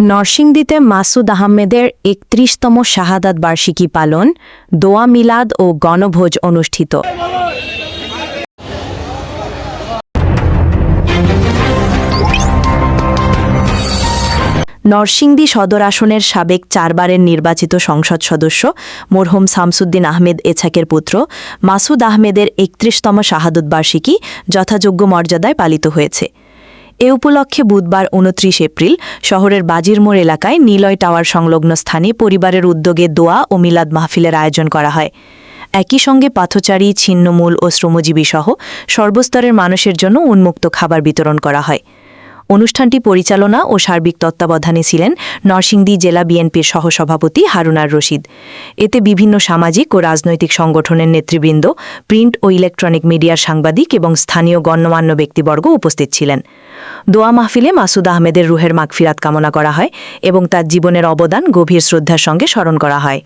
নরসিংদীতে মাসুদ আহমেদের ৩১তম শাহাদাত বার্ষিকী পালন, দোয়া মিলাদ ও গণভোজ অনুষ্ঠিত। নরসিংদী সদর আসনের সাবেক ৪ বারের নির্বাচিত সংসদ সদস্য মরহুম শামসুদ্দিন আহমেদ এছাকের পুত্র মাসুদ আহমেদের ৩১তম শাহাদত বার্ষিকী যথাযোগ্য মর্যাদায় পালিত হয়েছে। এ উপলক্ষে বুধবার ২৯ এপ্রিল শহরের বাজিরমোড় এলাকায় নিলয় টাওয়ার সংলগ্ন স্থানে পরিবারের উদ্যোগে দোয়া ও মিলাদ মাহফিলের আয়োজন করা হয়। একই সঙ্গে পথচারী, ছিন্নমূল ও শ্রমজীবী সহ সর্বস্তরের মানুষের জন্য উন্মুক্ত খাবার বিতরণ করা হয়। অনুষ্ঠানটি পরিচালনা ও সার্বিক তত্ত্বাবধানে ছিলেন নরসিংদী জেলা বিএনপির সহসভাপতি হারুনার রশিদ। এতে বিভিন্ন সামাজিক ও রাজনৈতিক সংগঠনের নেতৃবৃন্দ, প্রিন্ট ও ইলেকট্রনিক মিডিয়ার সাংবাদিক এবং স্থানীয় গণ্যমান্য ব্যক্তিবর্গ উপস্থিত ছিলেন। দোয়া মাহফিলে মাসুদ আহমেদের রুহের মাগফিরাত কামনা করা হয় এবং তার জীবনের অবদান গভীর শ্রদ্ধার সঙ্গে স্মরণ করা হয়।